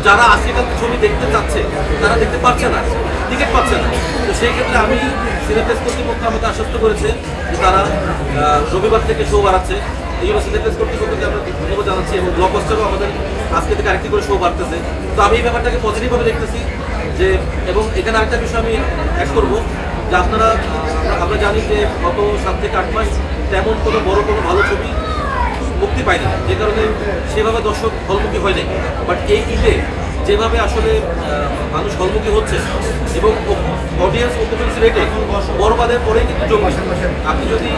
যারা আজকেকাল ছবি দেখতে চাচ্ছে তারা দেখতে পাচ্ছে না, টিকিট পাচ্ছে না। তো সেই ক্ষেত্রে আমি সিনেপ্লেক্স কর্তৃপক্ষ আমাকে আশ্বস্ত করেছে যে তারা রবিবার থেকে শো বাড়াচ্ছে। এই জন্য সিনেপ্লেক্স কর্তৃপক্ষকে আমরা ধন্যবাদ জানাচ্ছি এবং ব্লকবাস্টারও আমাদের আজকে থেকে আরেকটি করে শো বাড়তেছে। তো আমি এই ব্যাপারটাকে পজিটিভভাবে দেখতেছি যে, এবং এখানে আরেকটা বিষয় আমি অ্যাড করবো যে আমরা জানি যে গত 7 থেকে 8 মাস তেমন কোনো বড় কোনো ভালো ছবি মুক্তি পায়নি, যে কারণে সেভাবে দর্শক হলমুখী হয় নাই। বাট এই ঈদে যেভাবে আসলে মানুষ হলমুখী হচ্ছে এবং অডিয়েন্স অকুপেন্সি রেটে বরবাদের পরেই কিন্তু জঙ্গি। আপনি যদি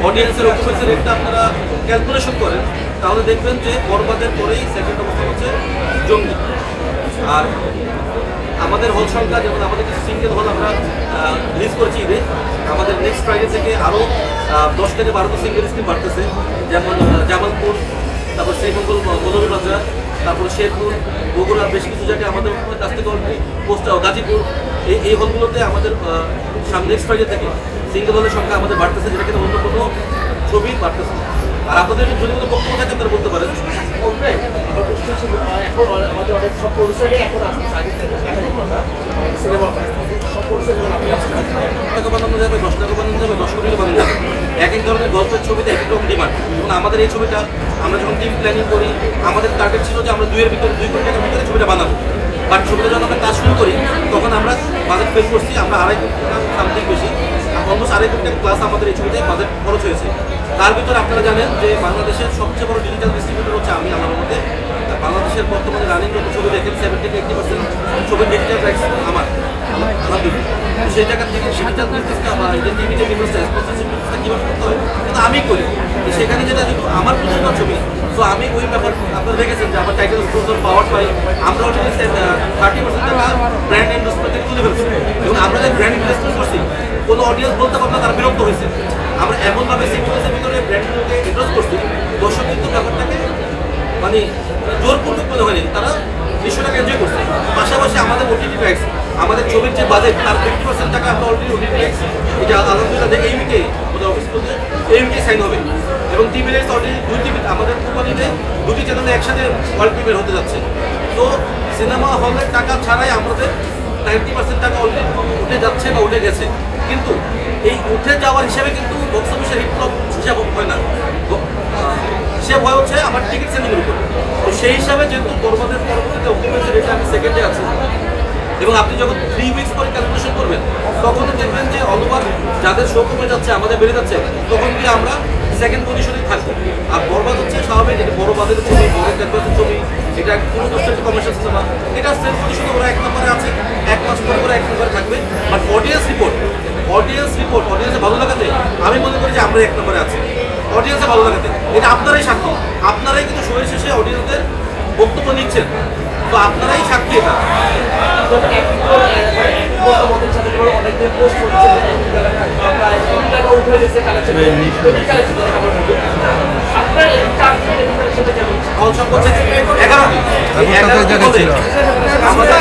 অডিয়েন্সের অকুপেন্সি রেটটা আপনারা ক্যালকুলেশন করেন তাহলে দেখবেন যে বরবাদের পরেই সেকেন্ড অবস্থান হচ্ছে জঙ্গি। আর আমাদের হল সংখ্যা, যেমন আমাদের কিছু সিঙ্গেল হল আমরা রিলিজ করেছি ঈদে, আমাদের নেক্সট ফ্রাইডে থেকে আরও 10 থেকে 12টা সিঙ্গেল স্ক্রিন বাড়তেছে, যেমন জামালপুর, তারপর শ্রীমঙ্গল মৌলভীবাজার, তারপর শেরপুর, বগুড়া, বেশ কিছু জায়গায় আমাদের কাছ থেকে অলরেডি গাজীপুর, এই হলগুলোতে আমাদের নেক্সট ফ্রাইডে থেকে সিঙ্গেল হলের সংখ্যা আমাদের বাড়তেছে, যেটা কিন্তু অন্য কোনো ছবি বাড়তেছে। আর আপনাদের যদি কোনো বক্তব্য থাকে আপনারা বলতে পারেন। আমাদের অনেক সব পরিসরে এখন আসছে সিনেমা টাকা বানানো যাবে, 10 টাকা বানানো যাবে, 10 কোটি বানানো যাবে। এক এক ধরনের গল্পের ছবিতে এক এক রকম ডিমান্ড। এবং আমাদের এই ছবিটা আমরা যখন টিম প্ল্যানিং করি, আমাদের টার্গেট ছিল যে আমরা 2 কোটি টাকার ভিতরে ছবিটা বানাবো। বাট ছবিটা যখন আমরা কাজ শুরু করি তখন আমরা বাজেট ফেল করছি, আমরা 2.5 কোটি টাকা সামথিং বেশি, অলমোস্ট 2.5 কোটি টাকা প্লাস আমাদের এই ছবিতে বাজেট খরচ হয়েছে। তার ভিতরে আপনারা জানেন যে বাংলাদেশের সবচেয়ে বড় ডিজিটাল ডিস্ট্রিবিউটর হচ্ছে আমি। আমার মধ্যে বাংলাদেশের বর্তমানে রানিং যত ছবি দেখেন 70 থেকে 80% ছবির ডিজিটাল রাইটস আমার সেই জায়গা থেকে ডিজিটাল বিজনেসটা বা টিভিতে বিজনেসটা স্পন্সরশিপটা কীভাবে করতে হয় কিন্তু আমি করি। সেখানে যেটা যেহেতু আমার প্রযোজনা ছবি, তো আমি ওই ব্যাপার আপনারা দেখেছেন যে আমার টাইটেল স্পন্সর পাওয়ার পাই। আমরা অলরেডি 30% টাকা ব্র্যান্ড ইনভেস্টমেন্ট থেকে তুলে ফেলছি এবং আমরা যে ব্র্যান্ড ইনভেস্টমেন্ট করছি কোনো অডিয়েন্স বলতে পারবে না তারা বিরক্ত হয়েছে। আমরা এমনভাবে সিকুয়েন্সের ভিতরে ব্র্যান্ডগুলোকে ইন্ট্রোস করছি, দর্শক কিন্তু ব্যাপারটাকে মানে জোরপূর্বক মনে হয়নি, তারা বিষয়টাকে এনজয় করছে। পাশাপাশি আমাদের ওটিটি রাইটস, আমাদের ছবির যে বাজেট তার 50% টাকা আমরা অলরেডি ওটিটি রাইটস, এটা আলহামদুলিল্লাহ এই উইকে আমাদের অফিস করতে এই উইকে সাইন হবে। এবং টিভি রাইটস অলরেডি 2 টিভি আমাদের কোম্পানিতে 2টি চ্যানেলে একসাথে ওয়ার্ল্ড প্রিমিয়ার হতে যাচ্ছে। তো সিনেমা হলের টাকা ছাড়াই আমাদের 90% টাকা অলরেডি উঠে যাচ্ছে বা উঠে গেছে। কিন্তু এই উঠে যাওয়ার হিসাবে কিন্তু বক্স অফিসের হিট ফ্লপ হিসাব হয় না, সে ভয় হচ্ছে আমার টিকিট সেলিংয়ের উপর। তো সেই হিসাবে যেহেতু বরবাদের পরবর্তীতে অকুপেন্সি রেটে আমি সেকেন্ডে আছি এবং আপনি যখন 3 উইকস পরে ক্যালকুলেশন করবেন তখন দেখবেন যে অথবা যাদের শো কমে যাচ্ছে আমাদের বেড়ে যাচ্ছে, তখন কি আমরা সেকেন্ড পজিশনেই থাকবো। আর বরবাদ হচ্ছে স্বাভাবিক, এটা বড় বাজারের ছবি, বড় ক্যানভাসের ছবি, এটা কোনো কমার্শিয়াল সিনেমা, এটা সেম পজিশনে ওরা 1 নম্বরে আছে, 1 মাস পরে ওরা 1 নম্বরে থাকবে। বাট অডিয়েন্সে ভালো লাগাতে আমি মনে করি যে আমরা 1 নম্বরে আছি। অডিয়েন্সে ভালো লাগাতে এটা আপনারাই সাক্ষী, আপনারাই কিন্তু শোয়ের শেষে অডিয়েন্সদের বক্তব্য নিচ্ছেন, তো আপনারাই সাক্ষী। এটা আমাদের